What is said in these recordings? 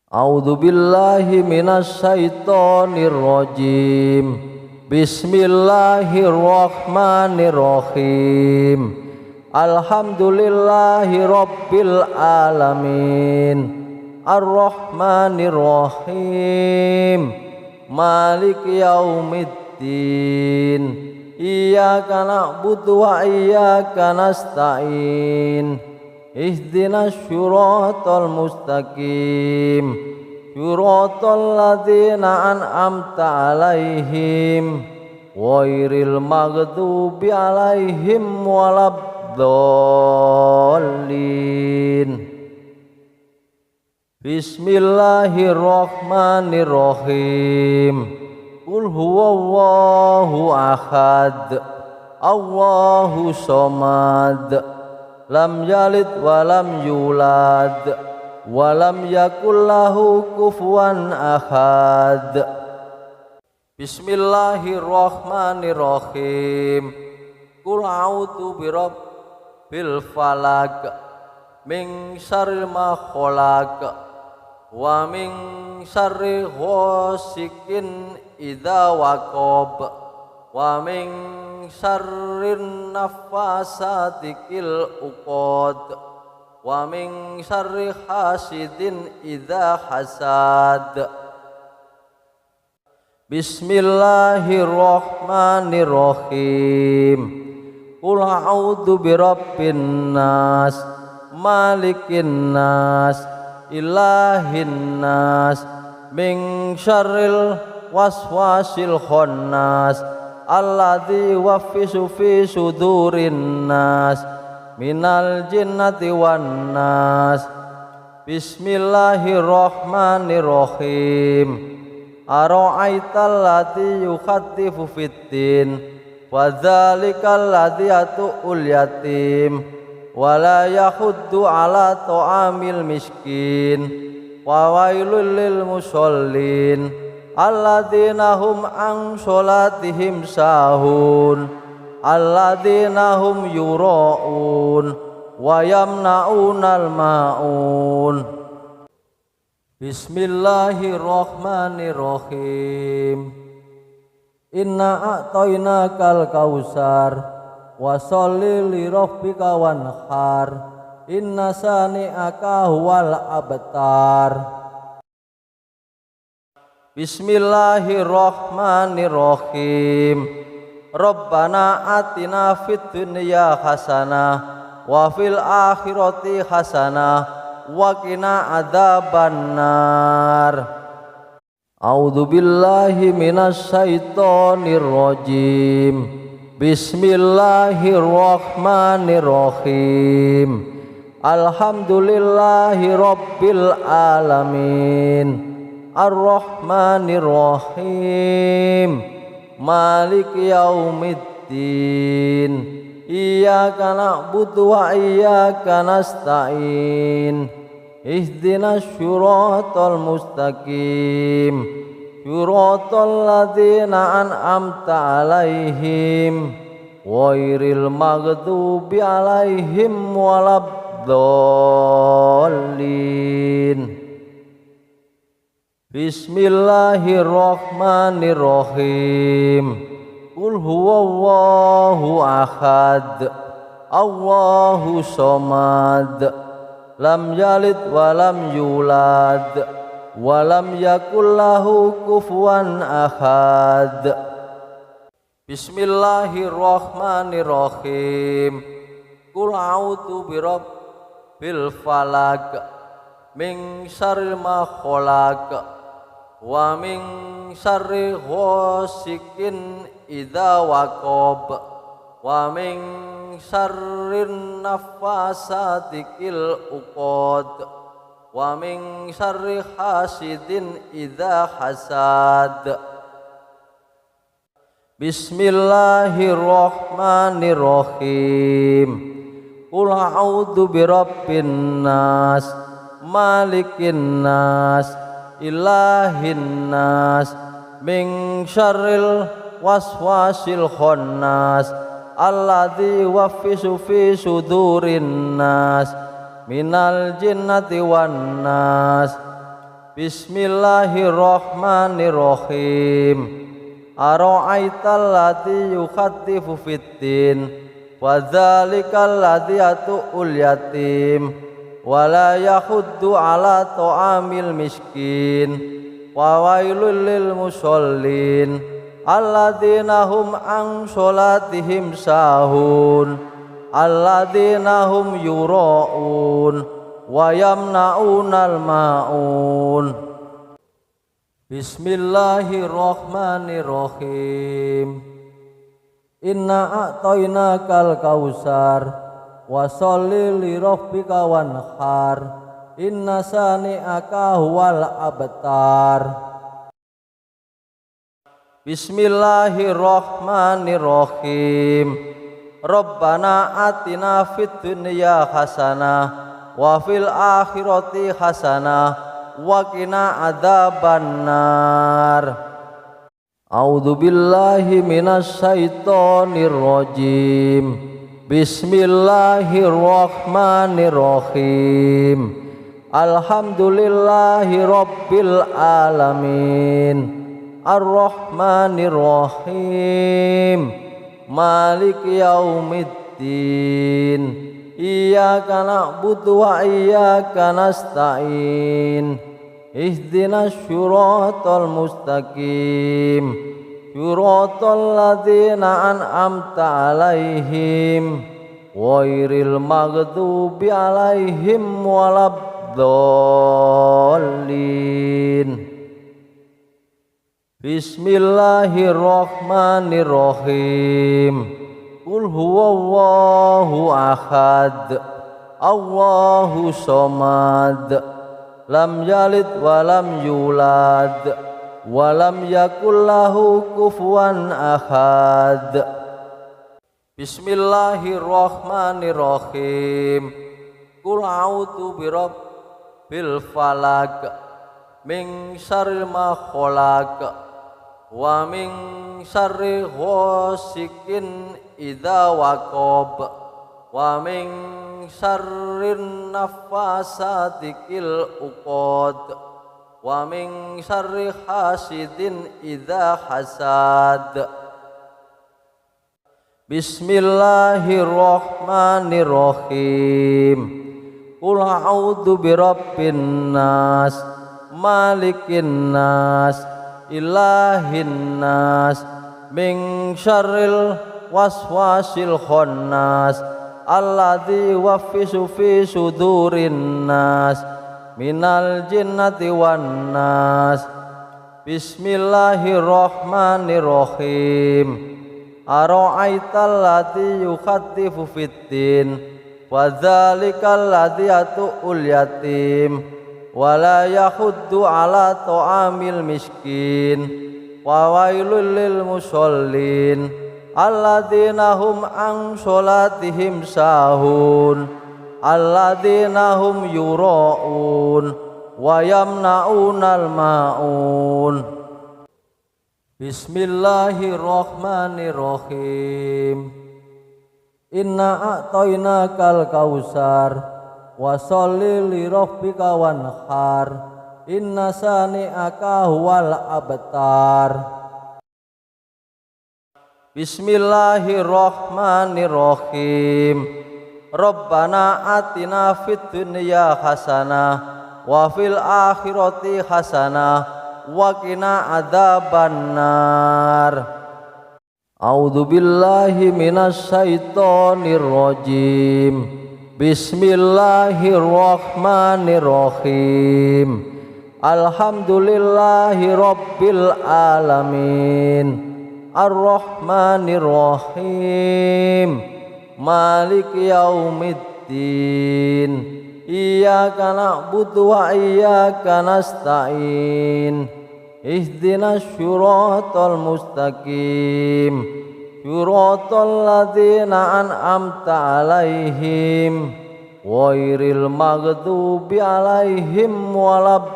A'udzu billahi minasy syaithanir rajim. Bismillahirrahmanirrahim. Alhamdulillahi rabbil alamin. Ar-Rahmanir Rahim. Maliki yaumiddin. Iyyaka na'budu wa iyyaka nasta'in. Ihdinas syiratal mustaqim. Syiratal ladzina an'amta 'alaihim ghairil maghdubi 'alaihim waladdallin. Bismillahirrahmanirrahim. Qul huwallahu ahad. Allahu somad. Lam yalid walam yulad walam yakul lahu kufuwan ahad. Bismillahirrahmanirrahim. Qul a'udzu birabbil falaq min syarri ma khalaq wa min syarri ghasikin idza waqab wa min syarrin nafasati fil uqad wa min syarri hasidin idza hasad. Bismillahirrahmanirrahim. Qul a'udzu birabbin nas malikin nas ilahin nas min syarril waswasil khannas alladzi yuwaffisu fi sudurin nas minal jinnati wan nas. Bismillahirrahmanirrahim. Ara'aital ladzi yukhattifu fiddin wa dzalikal ladzi yatu'ul yatim wa la yahuddu ala ta'amil miskin wa wailul lil musallin alladzina hum an sholatihim sahun alladzina hum yura'un wa yamna'unal ma'un. Bismillahirrahmanirrahim. Inna a'tainakal kausar wa sholli li rabbika wanhar inna sani'aka huwal abtar. Bismillahirrahmanirrahim. Rabbana atina fid dunya hasanah wa fil akhirati hasanah wa qina adzabannar. A'udzu billahi minasy syaithanir rajim. Bismillahirrahmanirrahim. Alhamdulillahi rabbil alamin. Ar-Rahmanir Rahim. Maliki yaumiddin. Iyyaka na'budu wa iyyaka nasta'in. Ihdinas syiratal mustaqim. Syiratal ladzina an'amta 'alaihim ghairil maghdubi 'alaihim waladdallin. Bismillahirrahmanirrahim. Qul huwallahu ahad. Allahu somad. Lam yalid walam yulad walam yakul lahu kufuwan ahad. Bismillahirrahmanirrahim. Qul a'udzu birabbil falaq min syarri ma khalaq wa min syarri ghasikin idza waqab wa min syarrin nafasati fil uqad wa min syarri hasidin idza hasad. Bismillahirrahmanirrahim. Qul a'udzu birabbin nas malikin nas ilahin nas min syarril waswasil khannas alladzi yuwaffisu fi sudurin nas minal jinnati wan nas. Bismillahirrahmanirrahim. Ara'aital ladzi yukhattifu fiddin wa dzalikal ladzi yatu'ul yatim wa la yahuddu ala ta'amil miskin wa wailul lil musallin alladzina hum an sholatihim sahun alladzina hum yura'un wa yamna'unal ma'un. Bismillahirrahmanirrahim. Inna a'tainakal kausar wa sholli li rabbika wanhar inna sani'aka huwal abtar. Bismillahirrahmanirrahim. Rabbana atina fid dunya hasanah wa fil akhirati hasanah wa qina adzabannar. A'udzu billahi minasy syaithanir rajim. Bismillahirrahmanirrahim. Alhamdulillahi rabbil alamin. Arrahmanir rahim. Maliki yaumiddin. Iyyaka na'budu wa iyyaka nasta'in. Ihdinas syiratal mustaqim. Syiratal ladzina an'amta 'alaihim ghairil maghdubi 'alaihim waladdallin. Bismillahirrahmanirrahim. Qul huwallahu ahad. Allahu somad. Lam yalid wa lam yulad wa lam yakul lahu kufuwan ahad. Bismillahirrahmanirrahim. Qul a'udzu birabbil falaq min syarri ma khalaq wa min syarri ghasikin idza waqab wa min syarrin nafasati fil uqad wa min syarri hasidin idza hasad. Bismillahirrahmanirrahim. Qul a'udzu birabbin nas malikin nas ilahin nas min syarril waswasil khannas alladzi yuwaffisu fi sudurin nas minal jinnati wan nas. Bismillahirrahmanirrahim. Ara'aital ladzi yukhattifu fiddin wa dzalikal ladzi yatu'ul yatim wa la yahuddu ala ta'amil miskin wa wailul lil musallin alladzina hum an sholatihim sahun alladzina hum yura'un wa yamna'unal ma'un. Bismillahirrahmanirrahim. Inna a'tainakal kausar wa sholli li rabbika wanhar inna sani'aka huwal abtar. Bismillahirrahmanirrahim. Rabbana atina fid dunya hasanah wa fil akhirati hasanah wa qina adzabannar. A'udzu billahi minasy syaithanir rajim. Bismillahirrahmanirrahim. Alhamdulillahi rabbil alamin. Arrahmanir rahim. Maliki yaumiddin. Iyyaka na'budu wa iyyaka nasta'in. Ihdinas syiratal mustaqim. Syiratal ladzina an'amta 'alaihim ghairil maghdubi 'alaihim waladdallin.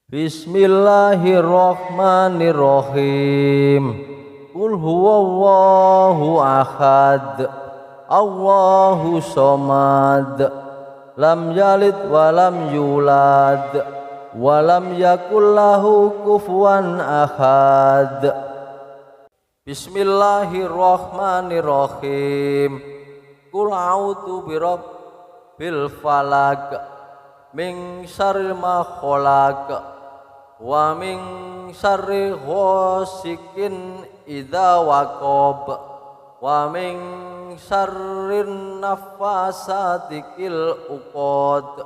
Bismillahirrahmanirrahim. Qul huwallahu ahad. Allahu somad. lam yalid wa lam yulad wa lam yakul lahu kufuwan ahad. Bismillahirrahmanirrahim. Qul a'udzu birabbil falaq min syarri ma khalaq wa min syarri ghasikin idza waqab wa min syarrin nafasati fil uqad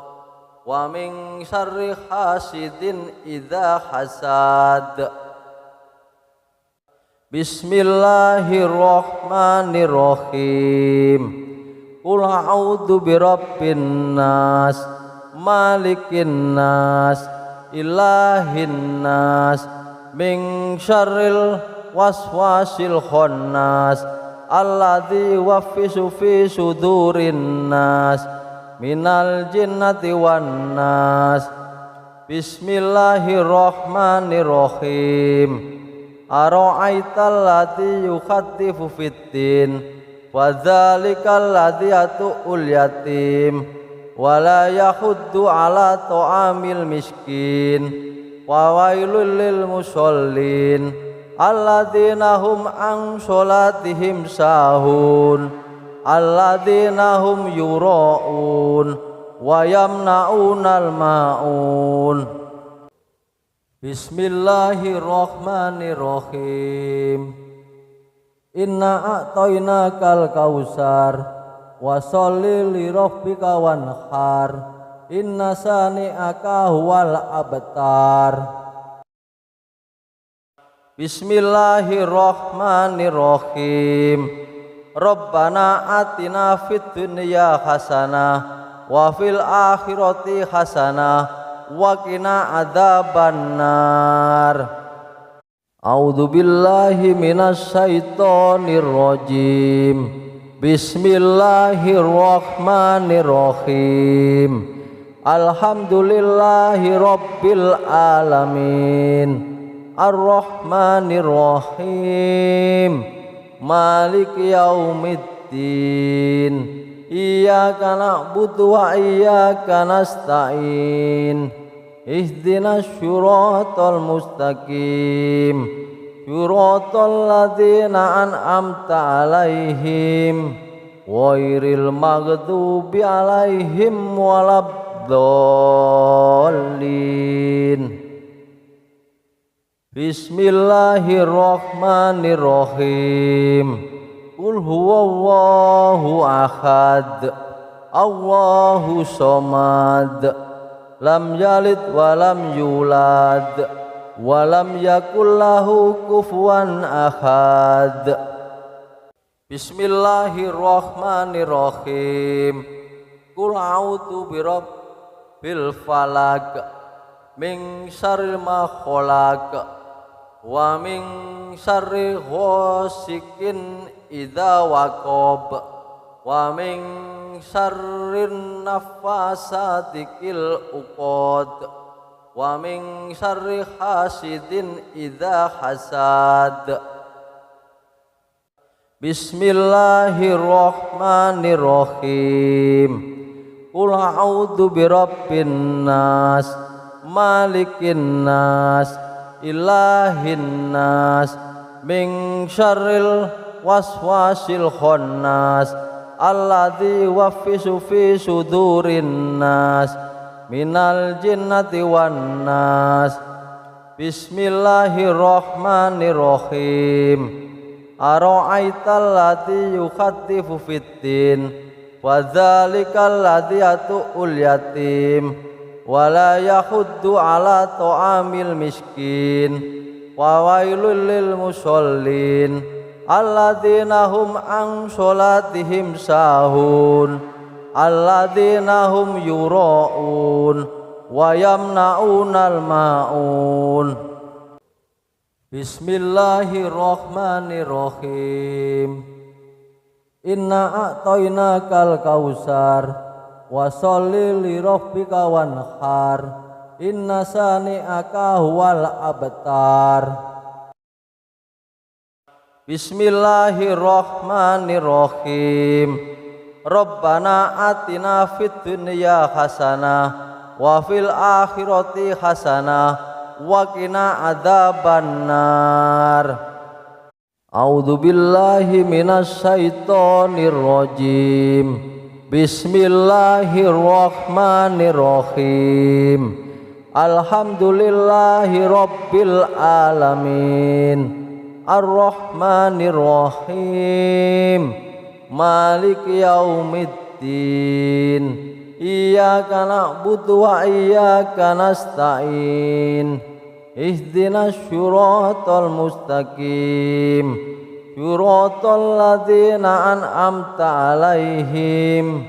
wa min syarri hasidin idza hasad. Bismillahirrahmanirrahim. Qul a'udzu birabbin nas malikin nas ilahin nas min syarril waswasil khannas alladzi yuwaswisu fi sudurin nas minal jinnati wan nas. Bismillahirrahmanirrahim. Ara'aital ladzi yukhaddifu fiddin wa dzalikal ladzi yatu'ul yatim wa la yahuddu ala ta'amil miskin wa wailul lil musallin alladzina hum an sholatihim sahun alladzina hum yura'un wa yamna'unal ma'un. Bismillahirrahmanirrahim. Inna a'tainakal kausar wa sholli li rabbika wanhar inna sani'aka huwal abtar. Bismillahirrahmanirrahim. Rabbana atina fid dunya hasanah wa fil akhirati hasanah wa qina adzabannar. A'udzu billahi minasy syaithanir rajim. Bismillahirrahmanirrahim. Alhamdulillahi rabbil alamin. Ar-Rahmanir Rahim. Maliki yaumiddin. Iyyaka na'budu wa iyyaka nasta'in. Ihdinas syiratal mustaqim. Syiratal ladzina an'amta 'alaihim ghairil maghdubi 'alaihim waladdallin. Bismillahirrahmanirrahim. Qul huwallahu ahad. Allahu somad. Lam yalid wa lam yulad wa lam yakul lahu kufuwan ahad. Bismillahirrahmanirrahim. Qul a'udzu birabbil falaq min syarri ma khalaq wa min syarri ghasikin idza waqab wa min syarrin nafasati fil uqad wa min syarri hasidin idza hasad. Bismillahirrahmanirrahim. Qul a'udzu birabbin nas malikin nas ilahin nas min syarril waswasil khannas alladzi yuwaswisu fi sudurin nas minal jinnati wan nas. Bismillahirrahmanirrahim. Ara'aital ladzi yukhaddifu fiddin wa dzalikal ladzi yatu'ul yatim wa la yahuddu ala ta'amil miskin wa wailul lil musallin alladzina hum an sholatihim sahun alladzina hum yura'un wa yamna'unal ma'un. Bismillahirrahmanirrahim. Inna a'tainakal kausar wa sholli li rabbika wanhar inna sani'aka huwal abtar. Bismillahirrahmanirrahim. Rabbana atina fid dunya hasanah wa fil akhirati hasanah wa qina adzabannar. A'udzu billahi minasy syaithanir rajim. Bismillahirrahmanirrahim. Alhamdulillahi rabbil alamin. Ar-Rahmanir-Rahim. Maliki yaumiddin. Iyyaka na'budu wa iyyaka nasta'in. Ihdinas syiratal mustaqim. Syiratal ladzina an'amta 'alaihim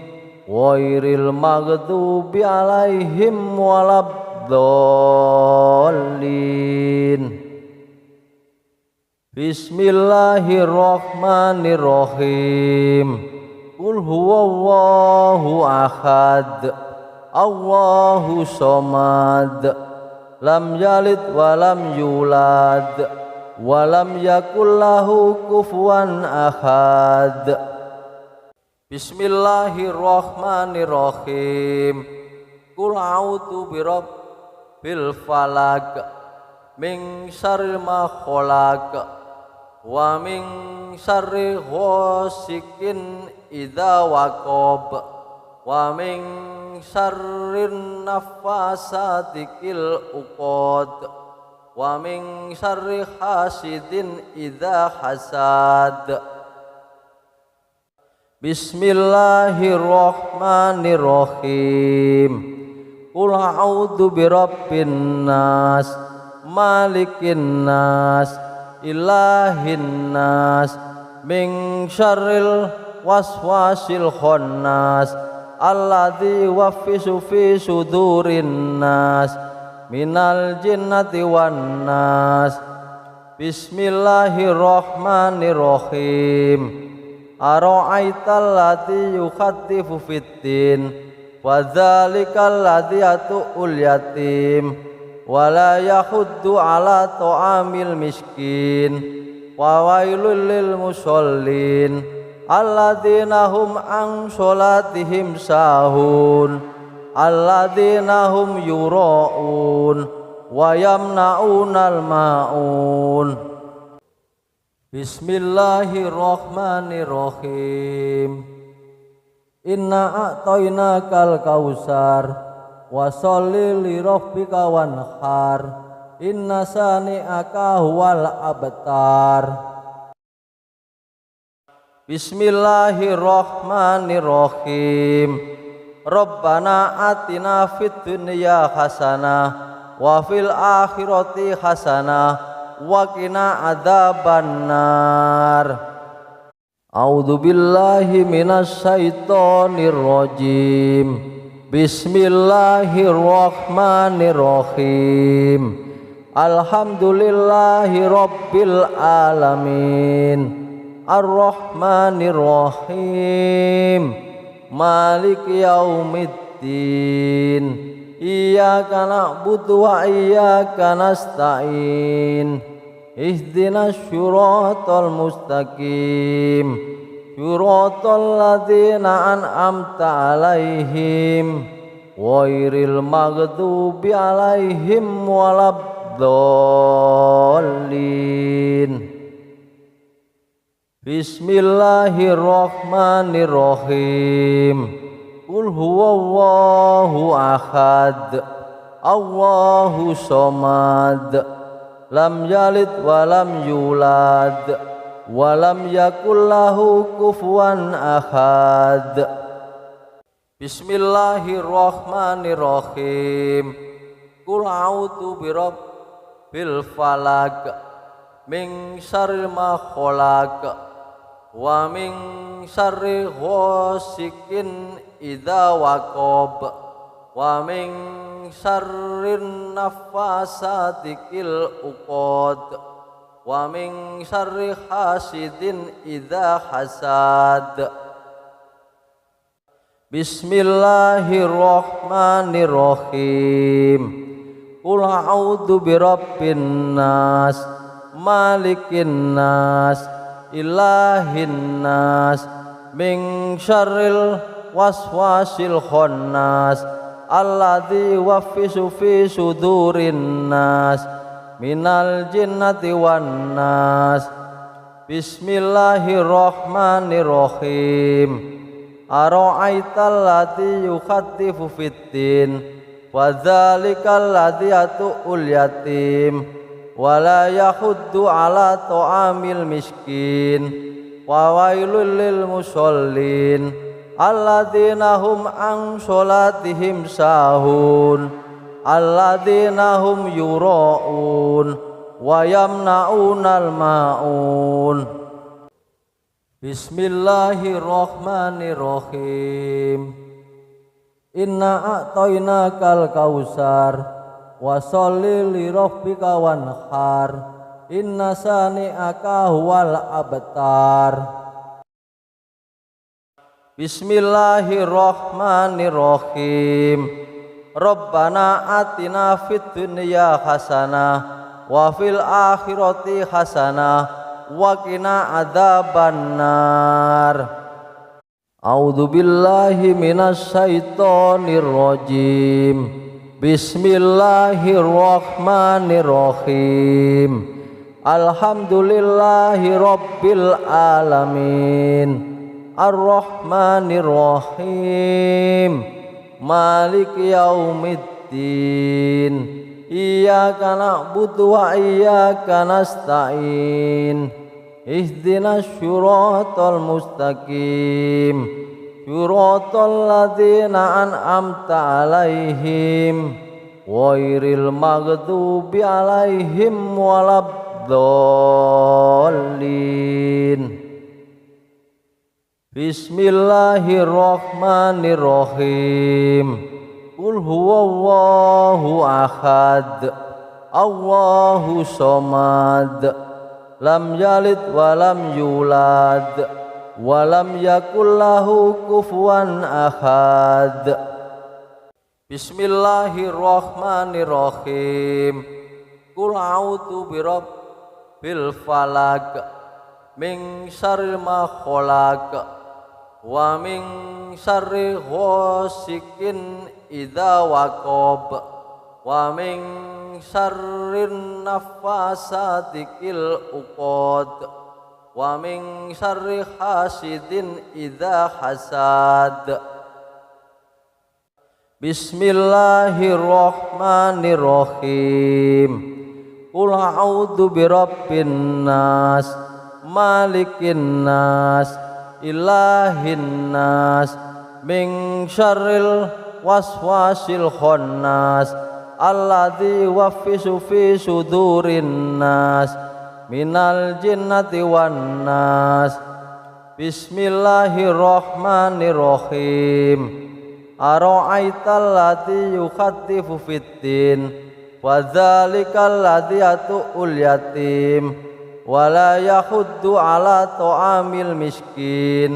ghairil maghdubi 'alaihim waladdallin. Bismillahirrahmanirrahim. Qul huwallahu ahad. Allahu somad. Lam yalid wa lam yulad wa lam yakul lahu kufuwan ahad. Bismillahirrahmanirrahim. Qul a'udzu birabbil falaq min syarri ma khalaq wa min syarri ghasikin idza waqab wa min syarrin naffasati fil uqad wa min syarri hasidin idza hasad. Bismillahirrahmanirrahim. Qul a'udzu birabbin nas malikin nas ilahin nas min syarril waswasil khannas alladzi yuwaswisu fi sudurin nas minal jinnati wan nas. Bismillahirrahmanirrahim. Ara'aital ladzi yukhatifu fiddin wa dzalikal ladzi yatu'ul yatim wala yahuddu ala ta'amil miskin wa wailul lil musallin alladzina hum an sholatihim sahun alladzina hum yura'un wa yamna'unal ma'un. Bismillahirrahmanirrahim. Inna a'tainakal kausar wa sholli li rabbika wanhar inna sani'aka huwal abtar. Bismillahirrahmanirrahim. Rabbana atina fid dunya hasanah wa fil akhirati hasanah wa qina adzabannar. A'udzu billahi minasy syaithanir rajim. Bismillahirrahmanirrahim. Alhamdulillahi rabbil alamin. Ar-Rahmanir-Rahim. Maliki yaumiddin. Iyyaka na'budu wa iyyaka nasta'in. Ihdinas syiratal mustaqim. Syiratal ladzina an'amta 'alaihim ghairil maghdubi 'alaihim waladdallin. Bismillahirrahmanirrahim. Qul huwallahu ahad. Allahu somad. Lam yalid wa lam yulad walam yakul lahu kufuwan ahad. Bismillahirrahmanirrahim. Qul a'udzu birabbil falaq min syarri ma khalaq wa min syarri ghasikin idza waqab wa min syarrin naffasati fil uqad wa min syarri hasidin idza hasad. Bismillahirrahmanirrahim. Qul a'udzu birabbin nas malikin nas ilahin nas min syarril waswasil khannas alladzi yuwaswisu fi sudurin nas minal jinnati wan nas. Bismillahirrahmanirrahim. Ara'aital ladzi yukhattifu fiddin wa dzalikal ladzi yatu'ul yatim wa la yahuddu ala ta'amil miskin wa wailul lil musallin alladzina hum an sholatihim sahun alladzina hum yura'un wa yamna'unal ma'un. Bismillahirrahmanirrahim. Inna a'tainakal kausar wa sholli li rabbika wanhar inna sani'aka huwal abtar. Bismillahirrahmanirrahim. Rabbana atina fid dunya hasanah wa fil akhirati hasanah wa qina adzabannar. A'udzu billahi minasy syaithanir rajim. Bismillahirrahmanirrahim. Alhamdulillahi rabbil alamin. Ar-Rahmanir-Rahim. Maliki yaumiddin. Iyyaka na'budu wa iyyaka nasta'in. Ihdinas syiratal mustaqim. Syiratal ladzina an'amta 'alaihim ghairil maghdubi 'alaihim waladdallin. Bismillahirrahmanirrahim. Qul huwallahu ahad. Allahu somad. Lam yalid wa lam yulad wa lam yakul lahu kufuwan ahad. Bismillahirrahmanirrahim. Qul a'udzu birabbil falaq min syarri ma khalaq wa min syarri ghasikin idza waqab wa min syarrin nafasati fil uqad wa min syarri hasidin idza hasad. Bismillahirrahmanirrahim. Qul a'udzu birabbin nas malikin nas ilahin nas min syarril waswasil khannas alladzi yuwaswisu fi sudurin nas minal jinnati wan nas. Bismillahirrahmanirrahim. Ara'aital ladzi yukhattifu fiddin wa dzalikal ladzi yatu'ul yatim wa la yahuddu ala ta'amil miskin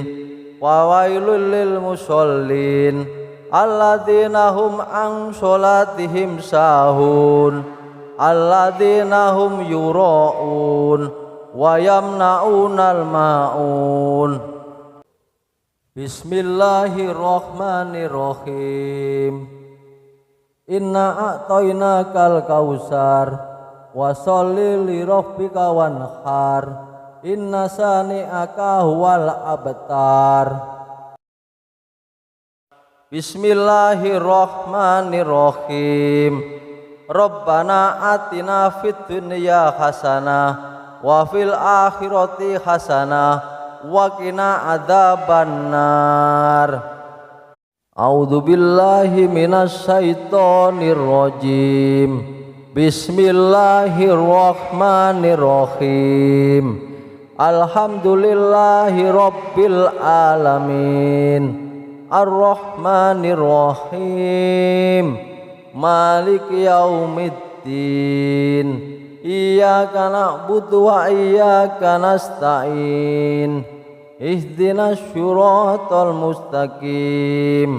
wa wailul lil musallin alladzina hum an sholatihim sahun alladzina hum yura'un wa yamna'unal ma'un. Bismillahirrahmanirrahim. Inna a'tainakal kausar wa sholli li rabbika wanhar inna sani'aka huwal abtar. Bismillahirrahmanirrahim. Rabbana atina fid dunya hasanah wa fil akhirati hasanah wa qina adzabannar. A'udzu billahi minasy syaithanir rajim. Bismillahirrahmanirrahim. Alhamdulillahi rabbil alamin. Ar-Rahmanir-Rahim. Maliki yaumiddin. Iyyaka na'budu wa iyyaka nasta'in. Ihdinas syiratal mustaqim.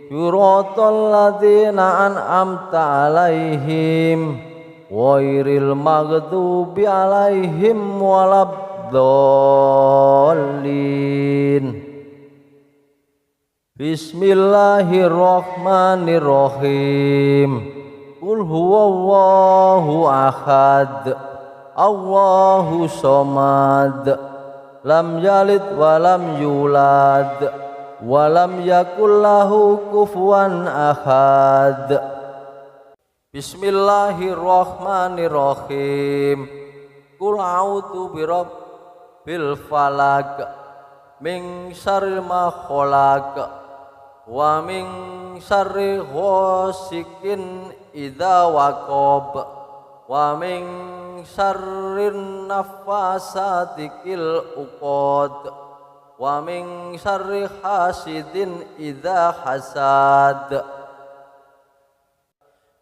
Syiratal ladzina an'amta 'alaihim ghairil maghdubi 'alaihim waladdallin. Bismillahirrahmanirrahim. Qul huwallahu ahad, Allahu somad, lam yalid walam yulad, walam yakul lahu kufuwan ahad. Bismillahirrahmanirrahim. Qul a'udzu birabbil falaq, min syarri ma khalaq, wa min syarri ghasikin idza waqab, wa min syarrin nafasati fil uqad, wa min syarri hasidin idza hasad.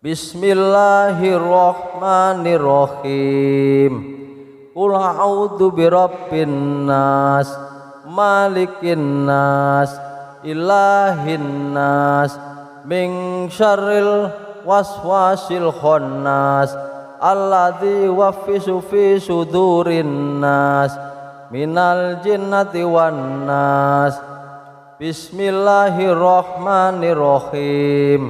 Bismillahirrahmanirrahim. Qul a'udzu birabbin nas, malikin nas, ilahin nas, min syarril waswasil khannas, alladzi yuwaswisu fi sudurin nas, minal jinnati wan nas. Bismillahirrahmanirrahim.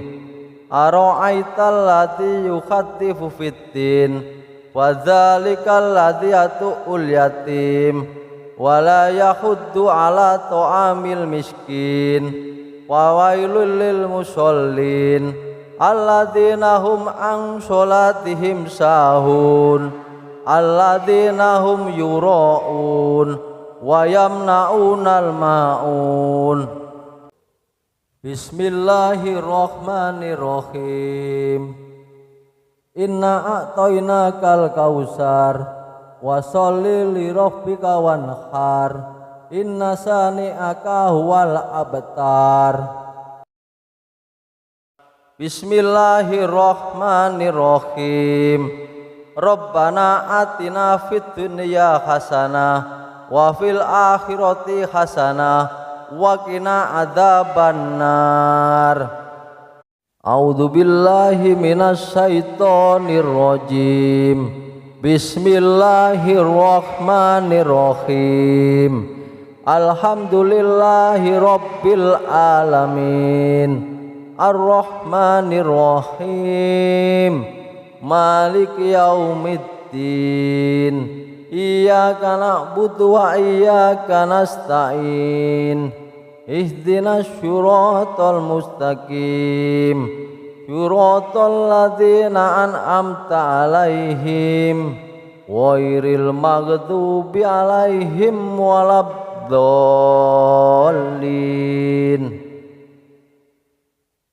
Ara'aital ladzi yukhattifu fiddin, wa dzalikal ladzi yatu'ul yatim, wa la yahuddu ala ta'amil miskin, wa wailul lil musallin alladzina hum an sholatihim sahun, alladzina hum yura'un wa yamna'unal ma'un. Bismillahirrahmanirrahim. Inna a'tainakal kausar, wa sholli li rabbika wanhar, inna sani'aka huwal abtar. Bismillahirrahmanirrahim. Rabbana atina fid dunya hasanah wa fil akhirati hasanah wa qina adzabannar. A'udzu billahi minasy syaithanir rajim. Bismillahirrahmanirrahim. Alhamdulillahi rabbil alamin, arrahmanirrahim, maliki yaumiddin. Iyyaka na'budu wa iyyaka nasta'in. Ihdinas syiratal mustaqim, syiratal ladzina an'amta 'alaihim, ghairil maghdubi 'alaihim waladdallin.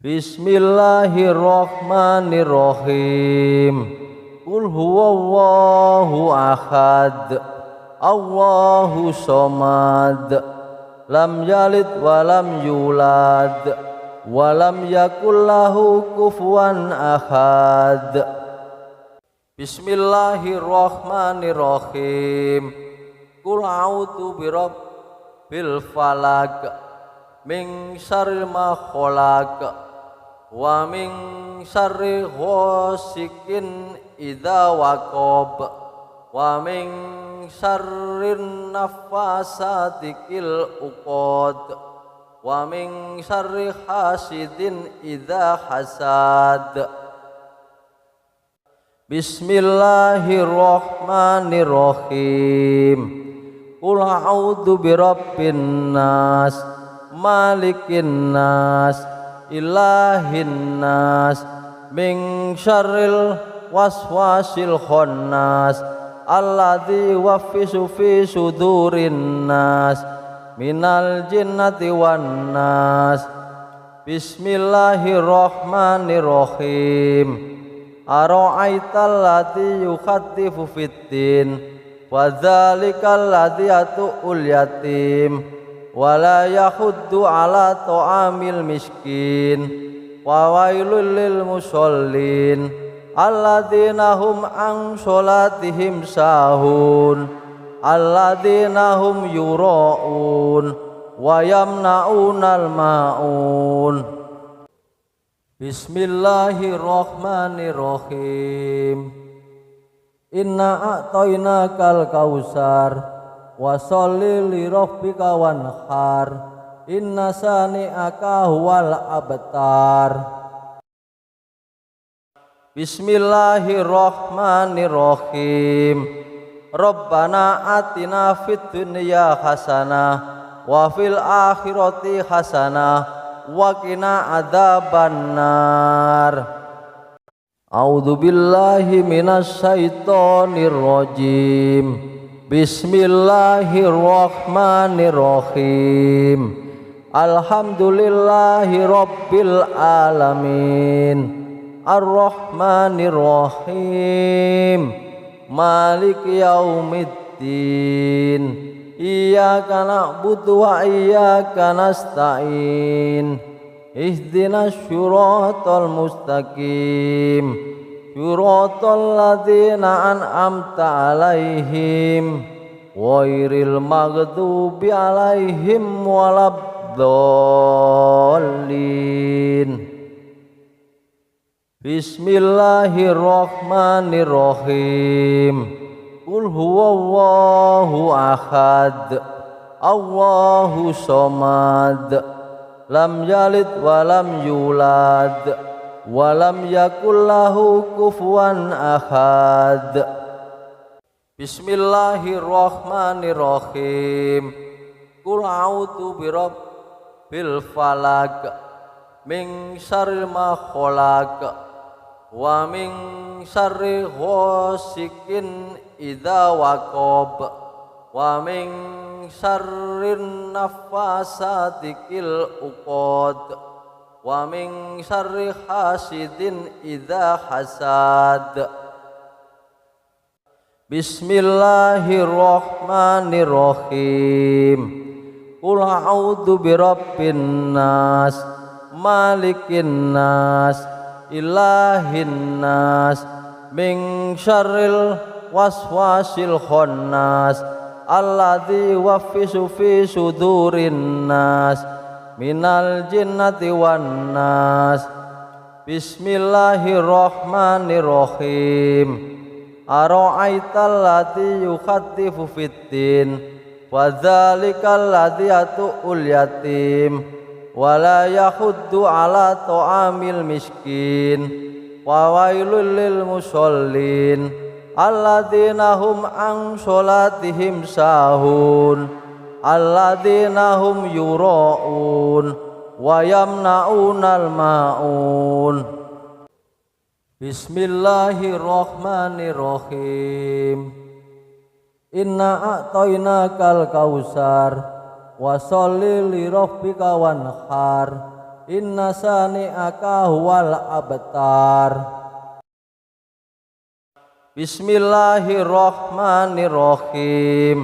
Bismillahirrahmanirrahim. Qul huwallahu ahad, Allahu somad, lam yalid walam yulad, walam yakul lahu kufuwan ahad. Bismillahirrahmanirrahim. Qul a'udzu birabbil falaq, min syarri ma khalaq, wa min syarri ghasikin idza waqab, wa min syarrin nafasati fil uqad, wa min syarri hasidin idza hasad. Bismillahirrahmanirrahim. Qul a'udzu birabbin nas, malikin nas, ilahin nas, min syarril waswasil khannas, alladzi yuwaswisu fi sudurin nas, minal jinnati wan nas. Bismillahirrahmanirrahim. Ara'aital ladzi yukhattifu fiddin, wa dzalikal ladzi yatu'ul yatim, wa la yahuddu ala ta'amil miskin, wa wailul lil musallin alladzina hum an sholatihim sahun, alladzina hum yura'un wa yamna'unal ma'un. Bismillahirrahmanirrahim. Inna a'tainakal kausar, wa sholli li rabbika wanhar, inna sani'aka huwal abtar. Bismillahirrahmanirrahim. Rabbana atina fid dunya hasanah wa fil akhirati hasanah wa qina adzabannar. A'udzu billahi minasy syaithanir rajim. Bismillahirrahmanirrahim. Alhamdulillahi rabbil alamin. Ar-Rahmanir-Rahim. Maliki yaumiddin. Iyyaka na'budu wa iyyaka nasta'in. Ihdinas syiratal mustaqim. Syiratal ladzina an'amta 'alaihim ghairil maghdubi 'alaihim waladdallin. Bismillahirrahmanirrahim. Qul huwallahu ahad. Allahu somad. Lam yalid wa lam yulad wa lam yakul lahu kufuwan ahad. Bismillahirrahmanirrahim. Qul a'udzu birabbil falaq min syarri ma khalaq wa min syarri ghasikin idza waqab wa min syarrin nafasati fil uqad wa min syarri hasidin idza hasad. Bismillahirrahmanirrahim. Qul a'udzu birabbin nas malikin nas ilahin nas min syarril waswasil khannas alladzi yuwaswisu fi sudurin nas minal jinnati wan nas. Bismillahirrahmanirrahim. Ara'aital ladzi yukhaddifu fiddin wa dzalikal ladzi yatu'ul yatim wala yahuddu ala ta'amil miskin wa wailul lil musallin alladzina hum an sholatihim sahun alladzina hum yura'un wa yamna'unal ma'un. Bismillahirrahmanirrahim. Inna a'tainakal kausar wa sholli li rabbika wanhar inna sani'aka huwal abtar. Bismillahirrahmanirrahim.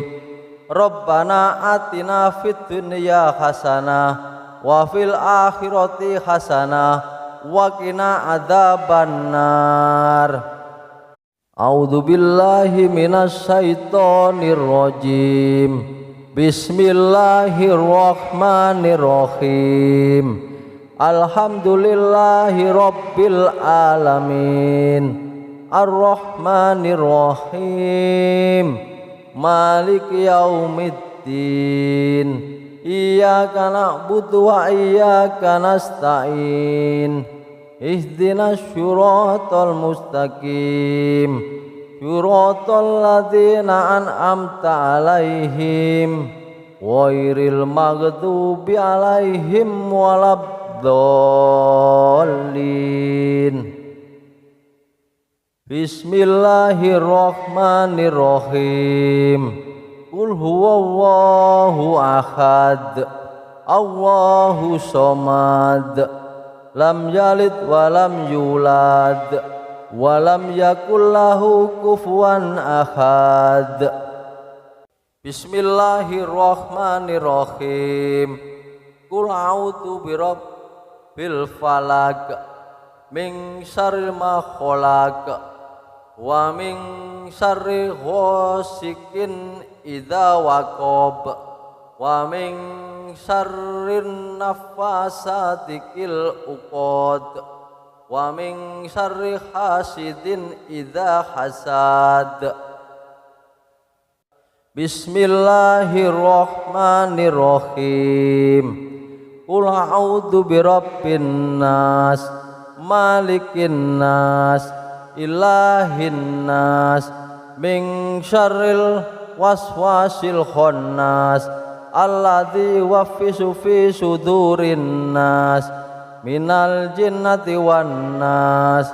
Rabbana atina fid dunya hasanah wa fil akhirati hasanah wa qina adzabannar. A'udzu billahi minasy syaithanir rajim. Bismillahirrahmanirrahim. Alhamdulillahi rabbil alamin. Ar-Rahmanir-Rahim. Maliki yaumiddin. Iyyaka na'budu wa iyyaka nasta'in. Ihdinas syiratal mustaqim. Syiratal ladzina an'amta 'alaihim ghairil maghdubi 'alaihim waladdallin. Bismillahirrahmanirrahim. Qul huwallahu ahad. Allahu somad. Lam yalid wa lam yulad walam yakul lahu kufuwan ahad. Bismillahirrahmanirrahim. Qul a'udzu birabbil falaq min syarri ma khalaq wa min syarri ghasikin idza waqab wa min syarrin nafasati fil uqad wa min syarri hasidin idza hasad. Bismillahirrahmanirrahim. Qul a'udzu birabbin nas, malikin nas, ilahin nas, min syarril waswasil khannas, alladzi yuwaswisu fi sudurin nas, minal jinnati wan nas.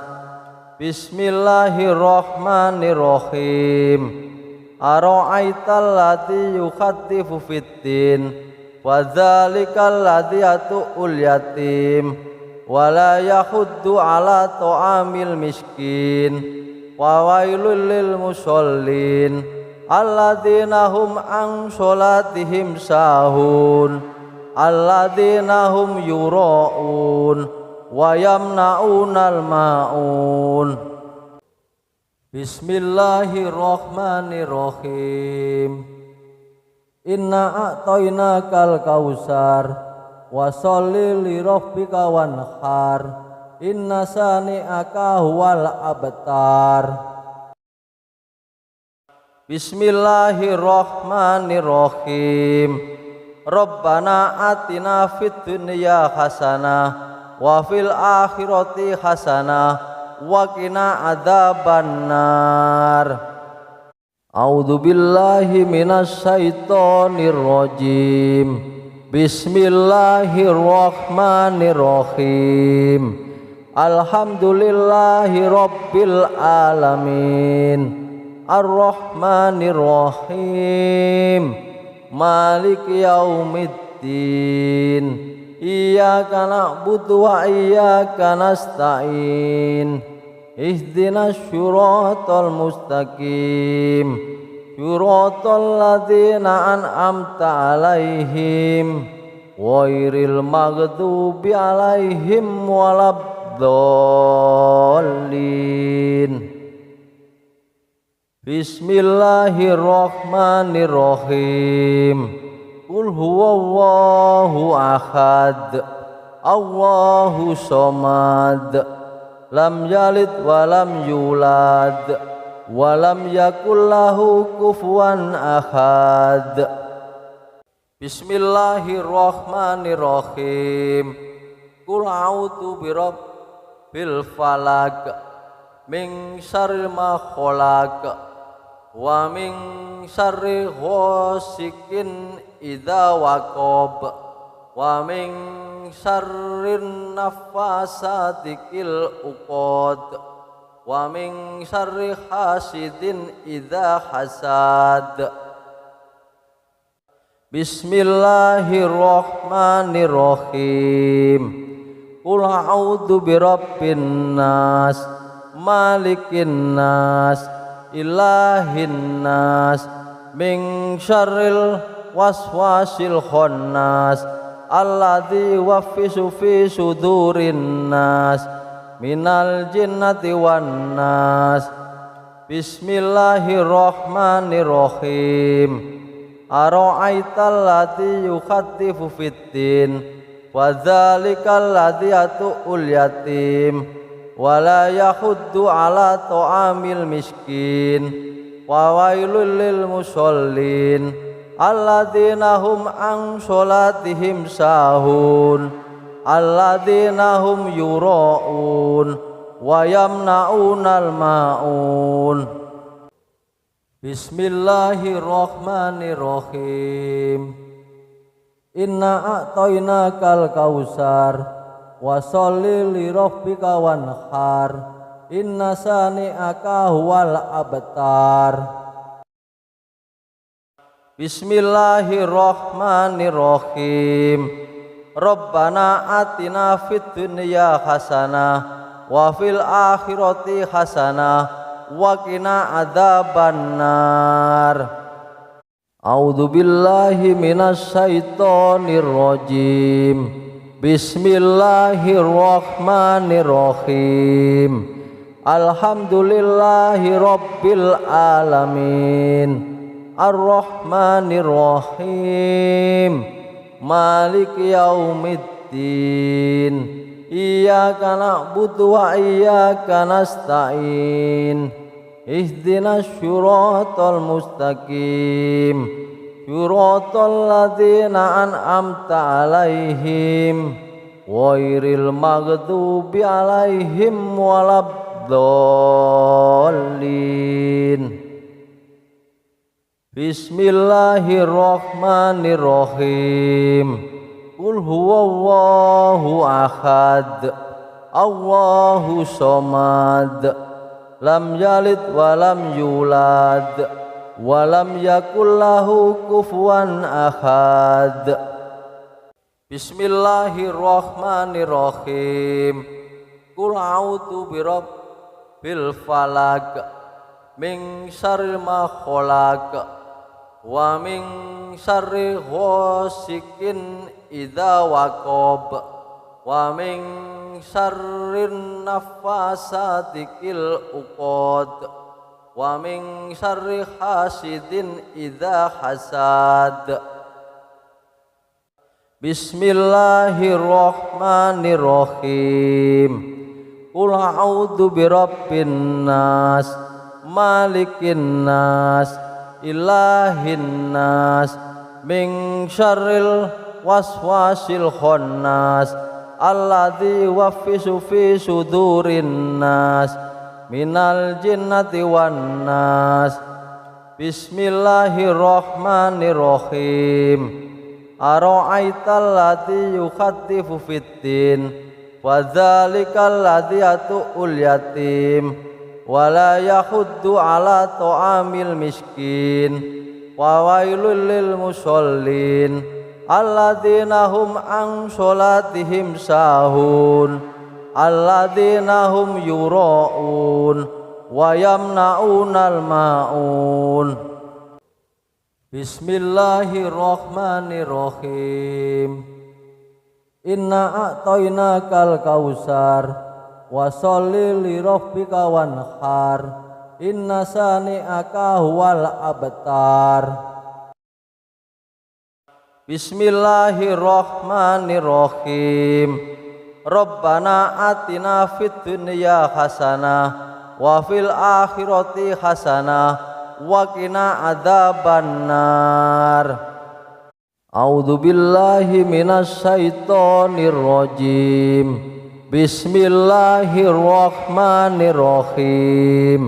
Bismillahirrahmanirrahim. Ara'aital ladzi yukhadzifu fiddin, wa dzalikal ladzi yatu'ul yatim, wa la yahuddu ala ta'amil miskin, wa wailul lil musallin alladzina hum an sholatihim sahun, alladzina hum yura'un wa yamna'unal ma'un. Bismillahirrahmanirrahim. Inna a'tainakal kausar, wa sholli li rabbika wanhar, inna sani'aka huwal abtar. Bismillahirrahmanirrahim. Rabbana atina fid dunya hasanah wa fil akhirati hasanah wa qina adzabannar. A'udzu billahi minasy syaithanir rajim. Bismillahirrahmanirrahim. Alhamdulillahi rabbil alamin. Ar-Rahmanir-Rahim. Maliki yaumiddin. Iyyaka na'budu wa iyyaka nasta'in. Ihdinas syiratal mustaqim. Syiratal ladzina an'amta 'alaihim ghairil maghdubi 'alaihim waladdallin. Bismillahirrahmanirrahim. Qul huwallahu ahad, Allahu somad, lam yalid walam yulad, walam yakul lahu kufuwan ahad. Bismillahirrahmanirrahim. Qul a'udzu birabbil falaq, min syarri ma khalaq, wa min syarri ghasikin idza waqab, wa min syarrin naffasati fil uqad, wa min syarri hasidin idza hasad. Bismillahirrahmanirrahim. Qul a'udzu birabbin nas, malikin nas, ilahin nas, min syarril waswasil khannas, alladzi yuwaswisu fi sudurin nas, minal jinnati wan nas. Bismillahirrahmanirrahim. Ara'aital ladzi yukhadzifu fiddin, wa dzalikal ladzi yatu'ul yatim, wa la yahuddu ala ta'amil miskin, wa wailul lil musallin alladzina hum an sholatihim sahun, alladzina hum yura'un wa yamna'unal ma'un. Bismillahirrahmanirrahim. Inna a'tainakal kausar, wa sholli li rabbika wanhar, inna sani'aka huwal abtar. Bismillahirrahmanirrahim. Rabbana atina fid dunya hasanah wa fil akhirati hasanah wa qina adzabannar. A'udzu billahi minasy syaithanir rajim. Bismillahirrahmanirrahim. Alhamdulillahi rabbil alamin. Ar-Rahmanir-Rahim. Maliki yaumiddin. Iyyaka na'budu wa iyyaka nasta'in. Ihdinas syiratal mustaqim. siratal ladzina an'amta alaihim ghairil maghdubi alaihim waladdallin. Bismillahirrahmanirrahim. Qul huwallahu ahad, Allahu somad, lam yalid walam yulad, walam yakul lahu kufuwan ahad. Bismillahirrahmanirrahim. Qul a'udzu birabbil falaq min syarri ma khalaq wa min syarri ghasikin idza waqab wa min syarrin nafasati fil uqad wa min syarri hasidin idza hasad. Bismillahirrahmanirrahim. Qul a'udzu birabbin nas, malikin nas, ilahin nas, min syarril waswasil khannas, alladzi yuwaswisu fi sudurin nas, minal jinnati wan nas. Bismillahirrahmanirrahim. Ara'aital ladzi yukhaddifu fiddin, wa dzalikal ladzi yatu'ul yatim, wala yahuddu ala ta'amil miskin, wa wailul lil musallin alladzina hum an sholatihim sahun, alladzina hum yura'un wa yamna'unal ma'un. Bismillahirrahmanirrahim. Inna a'tainakal kausar wa sholli li rabbika wanhar, inna sani'aka huwal abtar. Bismillahirrahmanirrahim. Rabbana atina fid dunya hasanah wa fil akhirati hasanah wa qina adzabannar. A'udzu billahi minasy syaithanir rajim. Bismillahirrahmanirrahim.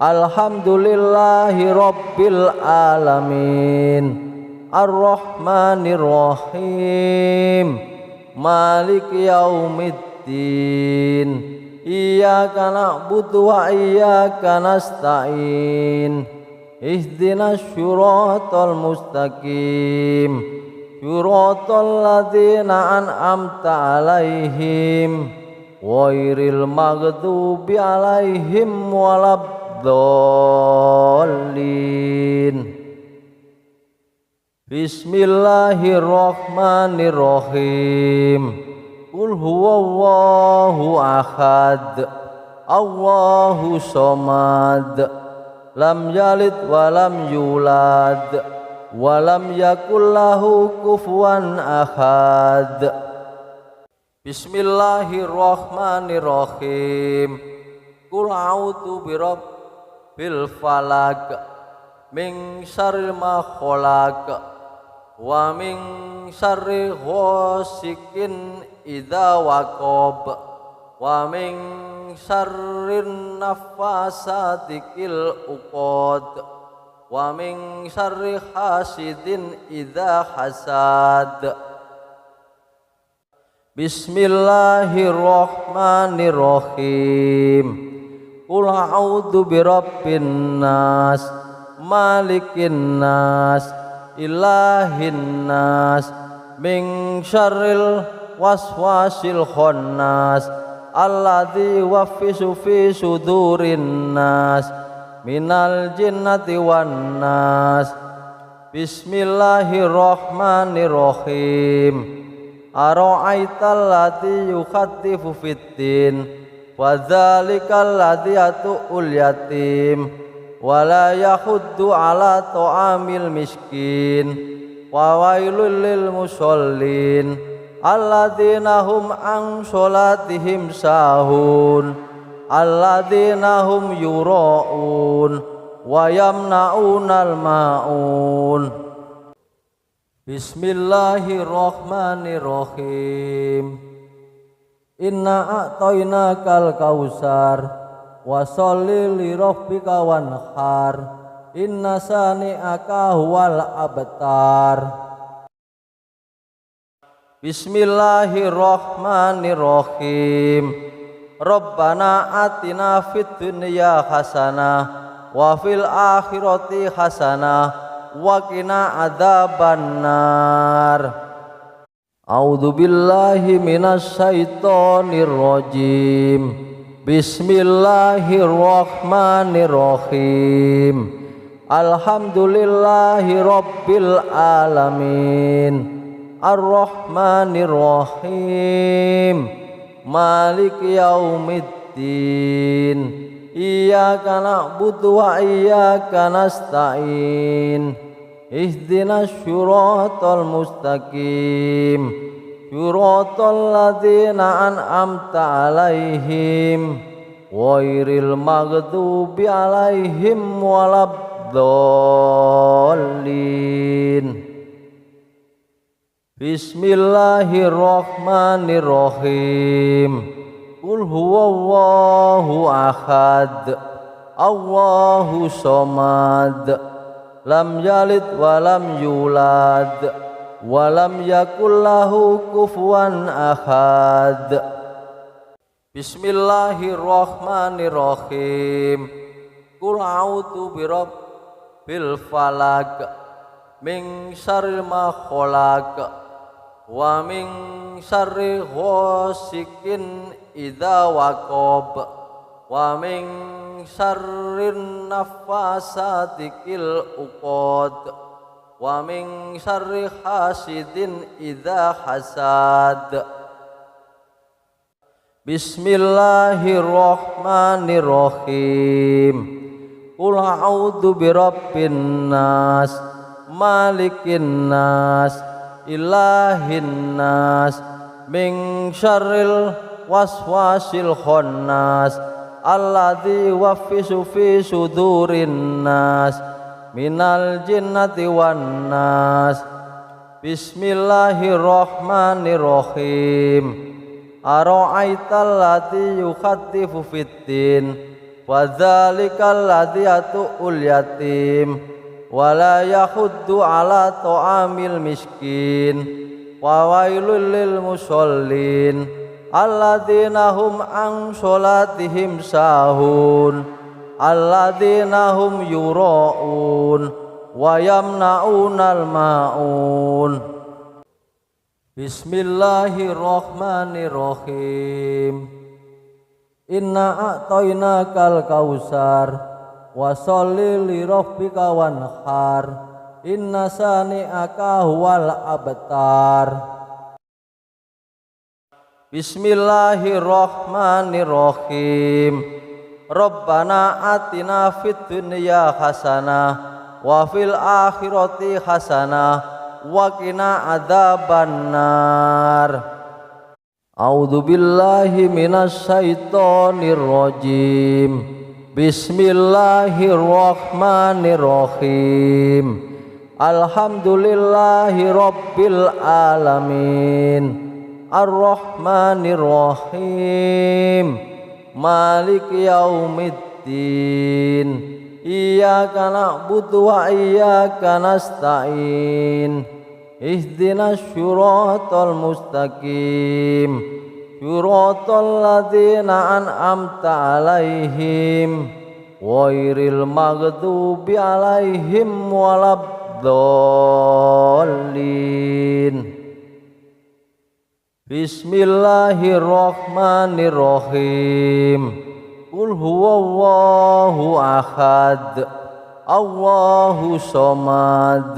Alhamdulillahi rabbil alamin, arrahmanirrahim, maliki yaumiddin. Iyyaka na'budu wa iyyaka nasta'in. Ihdinas syiratal mustaqim, syiratal ladzina an'amta alaihim ghairil maghdubi alaihim waladdallin. Bismillahirrahmanirrahim. Qul huwallahu ahad, Allahu somad, lam yalid walam yulad, walam yakul lahu kufuwan ahad. Bismillahirrahmanirrahim. Qul a'udzu birabbil falaq min syarri ma khalaq wa min syarri ghasikin idza waqab wa min syarrin nafasati fil uqad wa min syarri hasidin idza hasad. Bismillahirrahmanirrahim. Qul a'udzu birabbin nas, malikin nas, ilahin nas, min syarril waswasil khannas, alladzi yuwaswisu fi sudurin nas, minal jinnati wan nas. Bismillahirrahmanirrahim. Ara'aital ladzi yukhaddifu fiddin, wa dzalikal ladzi yatu'ul yatim, wala yahuddu ala ta'amil miskin, wa wailul lil musallin alladzina hum an sholatihim sahun, alladzina hum yura'un wa yamna'unal ma'un. Bismillahirrahmanirrahim. Inna a'tainakal kausar wa sholli li rabbika wanhar. Inna sani'aka huwal abtar. Bismillahirrahmanirrahim. Rabbana atina fid dunya hasanah wa fil akhirati hasanah wa qina adzabannar. A'udzu billahi minasy syaithanir rajim. Bismillahirrahmanirrahim. Alhamdulillahi rabbil alamin. Ar-Rahmanir Rahim. Maliki yaumiddin. Iyyaka na'budu wa iyyaka nasta'in. Ihdinas syiratal mustaqim. Syiratal ladzina an'amta 'alaihim ghairil maghdubi 'alaihim waladdallin. Bismillahirrahmanirrahim. Qul huwallahu ahad. Allahu somad. Lam yalid wa lam yulad wa lam yakul lahu kufuwan ahad. Bismillahirrahmanirrahim. Qul a'udzu birabbil falaq min syarri ma khalaq wa min syarri ghasikin idza waqab wa min syarrin naffasati fil uqad wa min syarri hasidin idza hasad. Bismillahirrahmanirrahim. Qul a'udzu birabbin nas malikin nas ilahin nas min syarril waswasil khannas alladzi yuwaswisu fi sudurin nas minal jinnati wan nas. Bismillahirrahmanirrahim. Ara'aital ladzi yukhatifu fiddin wa dzalikal ladzi yatu'ul yatim wala yahuddu ala ta'amil miskin wa wailul lil musallin alladzina hum an sholatihim sahun alladzina hum yura'un wa yamna'unal ma'un. Bismillahirrahmanirrahim. Inna a'tainakal kausar wa sholli li rabbika wanhar. Inna sani'aka huwal abtar. Bismillahirrahmanirrahim. Rabbana atina fid dunya hasanah wa fil akhirati hasanah wa qina adzabannar. A'udzu billahi minasy syaithanir rajim. Bismillahirrahmanirrahim. Alhamdulillahi rabbil alamin. Ar-Rahmanir Rahim. Maliki yaumiddin. Iyyaka na'budu wa iyyaka nasta'in. Ihdinas syiratal mustaqim. Syiratal ladzina an'amta 'alaihim ghairil maghdubi 'alaihim waladdallin. Bismillahirrahmanirrahim. Qul huwallahu ahad. Allahu somad.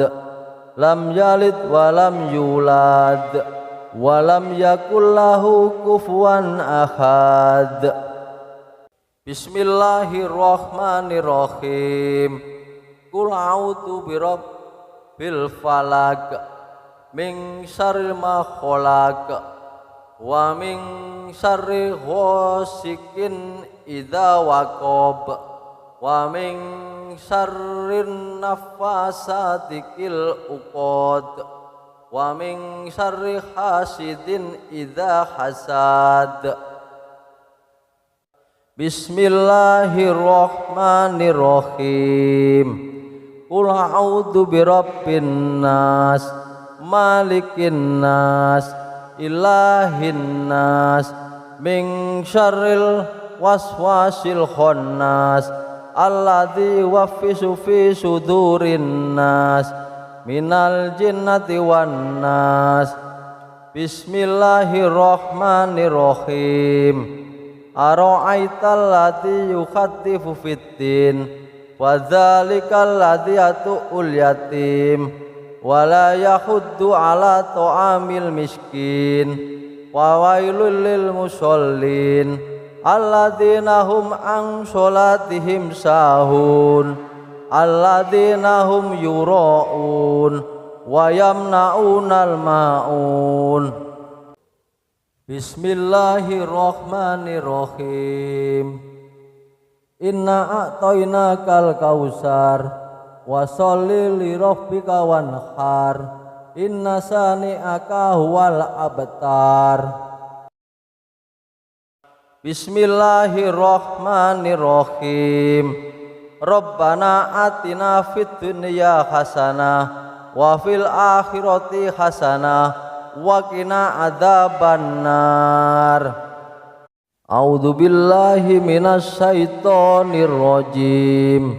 Lam yalid wa lam yulad walam yakul lahu kufuwan ahad. Bismillahirrahmanirrahim. Qul a'udzu birabbil falaq min syarri ma khalaq wa min syarri ghasikin idza waqab wa min syarrin naffasati fil uqad wa min syarri hasidin idza hasad. Bismillahirrahmanirrahim. Qul a'udzu birabbin nas, malikin nas, ilahin nas, min syarril waswasil khannas, alladzi yuwaswisu fi sudurin nas, minal jinnati wan nas. Bismillahirrahmanirrahim. Ara'aital ladzi yukhaddifu fiddin, wa dzalikal ladzi yatu'ul yatim, wa la yahuddu ala ta'amil miskin, wa wailul lil musallin alladzina hum an sholatihim sahun, alladzina hum yura'un wa yamna'unal ma'un. Bismillahirrahmanirrahim. Inna a'tainakal kausar, wa sholli li rabbika wanhar, inna sani'aka huwal abtar. Bismillahirrahmanirrahim. Rabbana atina fid dunya hasanah wa fil akhirati hasanah wa qina adzabannar. A'udzu billahi minasy syaithanir rajim.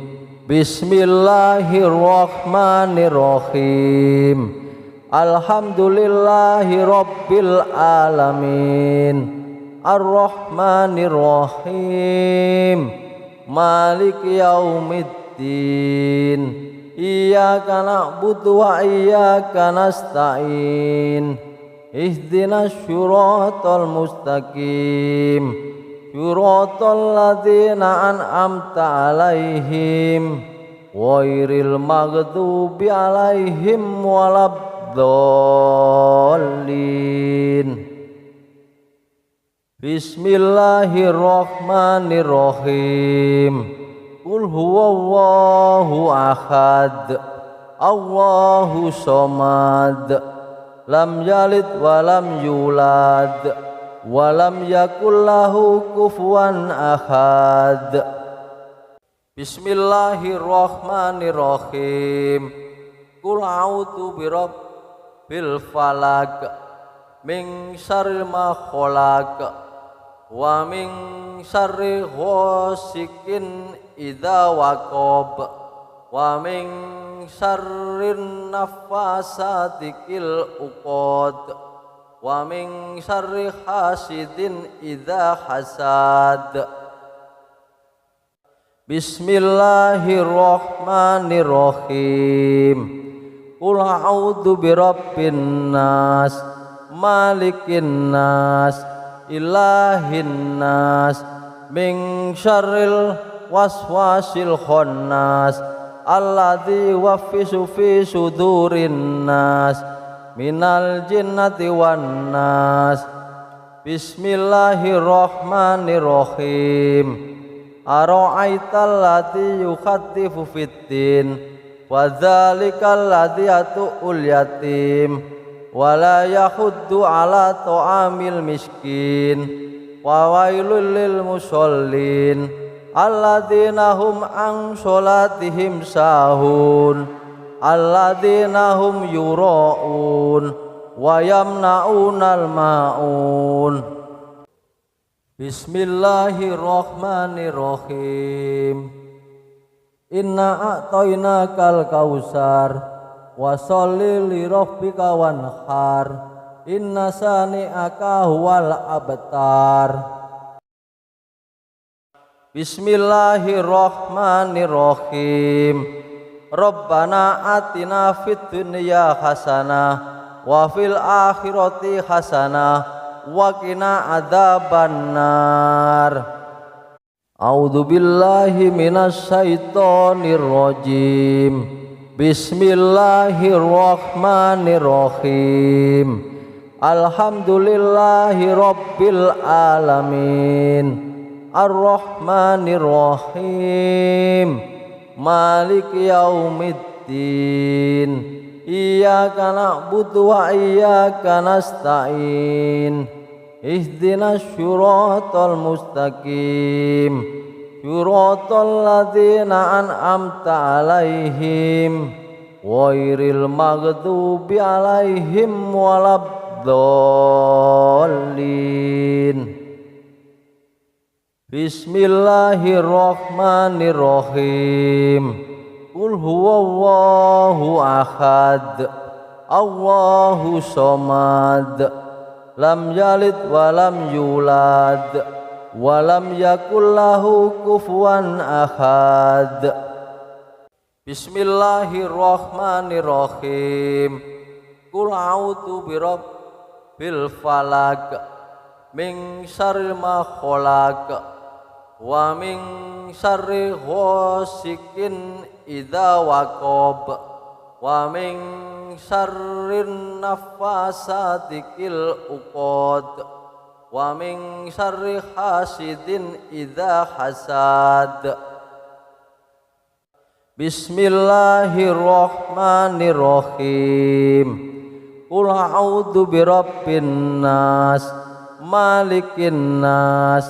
Bismillahirrahmanirrahim. Alhamdulillahi rabbil alamin. Ar-Rahmanir-Rahim. Maliki yaumiddin. Iyyaka na'budu wa iyyaka nasta'in. Ihdinas syiratal mustaqim. Syiratal ladzina an'amta 'alaihim ghairil maghdubi 'alaihim waladdallin. Bismillahirrahmanirrahim. Qul huwallahu ahad, Allahu somad, lam yalid wa lam yulad, wa lam yakul lahu kufuwan ahad. Bismillahirrahmanirrahim. Qul a'udzu birabbil falaq, min syarri ma khalaq, wa min syarri ghasikin idza waqab, wa min syarrin naffasati fil uqad, wa min syarri hasidin idza hasad. Bismillahirrahmanirrahim. Qul a'udzu birabbin nas, malikin nas, ilahin nas, min syarril waswasil khannas, alladzi yuwaswisu fi sudurin nas, minal jinnati wan nas. Bismillahirrahmanirrahim. Ara'aital ladzi yukhaddifu fiddin, wa dzalikal ladzi yatu'ul yatim, wa la yahuddu ala ta'amil miskin, wa wailul lil musallin alladzina hum an sholatihim sahun, alladzina hum yura'un wa yamna'unal ma'un. Bismillahirrahmanirrahim. Inna a'tainakal kausar, wa sholli li rabbika wanhar, inna sani'aka huwal abtar. Bismillahirrahmanirrahim. Rabbana atina fid dunya hasanah wa fil akhirati hasanah wa qina adzabannar. A'udzu billahi minasy syaithanir rajim. Bismillahirrahmanirrahim. Alhamdulillahi rabbil alamin. Ar-Rahmanir-Rahim. Maliki yaumiddin. iyyaka na'budu wa iyyaka nasta'in ihdinas syiratal mustaqim syiratal ladzina an'amta 'alaihim ghairil maghdubi 'alaihim waladdallin. Bismillahirrahmanirrahim. Qul huwallahu ahad, Allahu somad, lam yalid wa lam yulad, wa lam yakul lahu kufuwan ahad. Bismillahirrahmanirrahim. Qul a'udzu birabbil falaq min syarri ma khalaq wa min syarri ghasikin idza waqab wa min syarrin naffasati fil uqad wa min syarri hasidin idza hasad. Bismillahirrahmanirrahim. Qul a'udzu birabbin nas malikin nas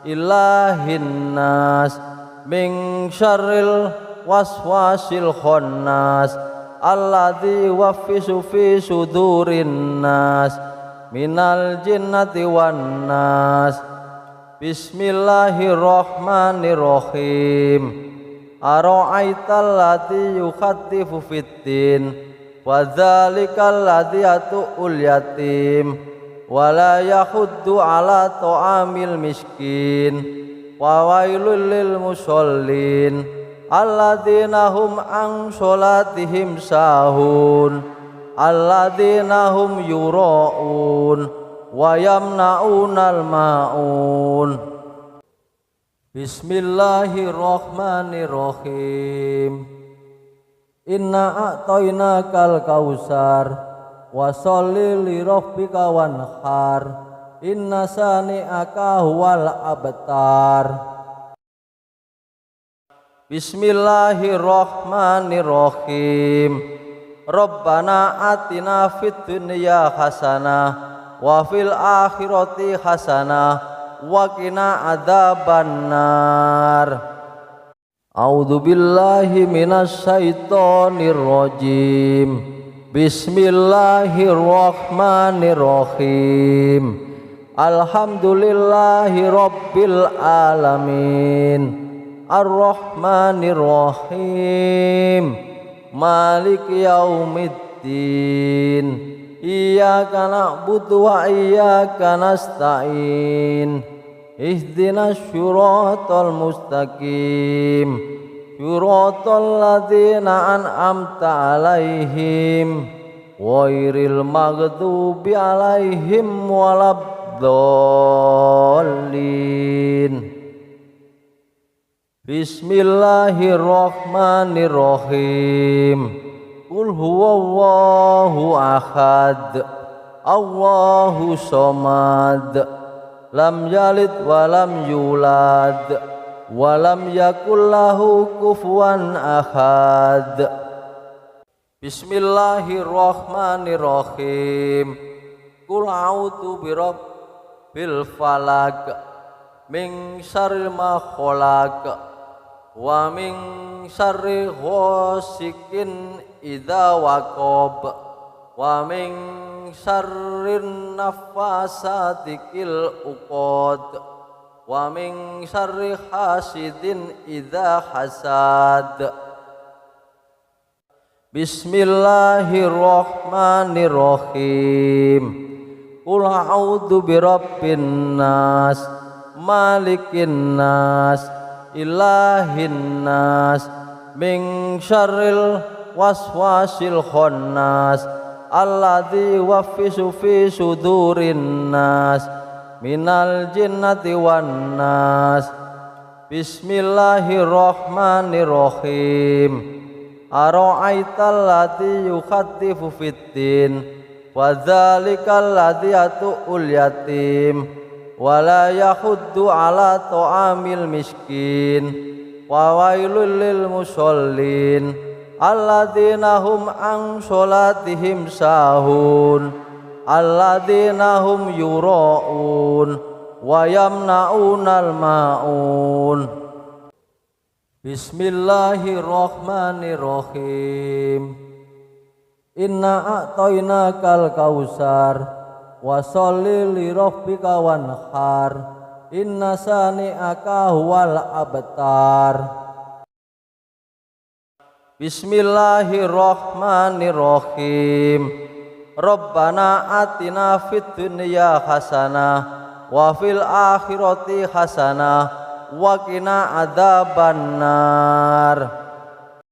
ilahin nas min syarril waswasil khannas alladzi yuwaswisu fi sudurin nas minal jinnati wan nas. Bismillahirrahmanirrahim. Ara'aital ladzi yukhaddifu fiddin wa dzalikal ladzi yatu'ul yatim wala yahuddu ala ta'amil miskin wa wailul lil musallin alladzina hum an sholatihim sahun alladzina hum yura'un wa yamna'unal ma'un. Bismillahirrahmanirrahim. Inna a'tainakal kausar wa sholli li rabbika wanhar inna sani'aka huwal abtar. Bismillahirrahmanirrahim. Rabbana atina fid dunya hasanah wa fil akhirati hasanah wa qina adzabannar. A'udzu billahi minasy syaithanir rajim. Bismillahirrahmanirrahim. Alhamdulillahi rabbil alamin. Ar-Rahmanirrahim. Maliki yaumiddin. Iyyaka na'budu wa iyyaka nasta'in. Ihdinas syiratal mustaqim syiratal ladzina an'amta 'alaihim ghairil maghdubi 'alaihim waladdallin. Bismillahirrahmanirrahim. Qul huwallahu ahad, Allahu somad, lam yalid wa lam yulad wa lam yakul lahu kufuwan ahad. Bismillahirrahmanirrahim. Qul a'udzu birabbil falaq min syarri ma khalaq wa min syarri ghasikin idza waqab wa min syarrin naffasati fil uqad wa min syarri hasidin idza hasad. Bismillahirrahmanirrahim. Qul a'udzu birabbin nas malikin nas ilahin nas min syarril waswasil khannas alladzi yuwaswisu fi sudurin nas minal jinnati wan nas. Bismillahirrahmanirrahim. Ara'aital ladzi yukhaddifu fiddin wa dzalikal ladzi yatu'ul yatim wala yahuddu ala ta'amil miskin wa wailul lil musallin alladzina hum an sholatihim sahun alladzina hum yura'un wa yamna'unal ma'un. Bismillahirrahmanirrahim. Inna a'tainakal kausar wa sholli li rabbika wanhar inna sani'aka huwal abtar. Bismillahirrahmanirrahim. Rabbana atina fid dunya hasanah wa fil akhirati hasanah wa qina adzabannar.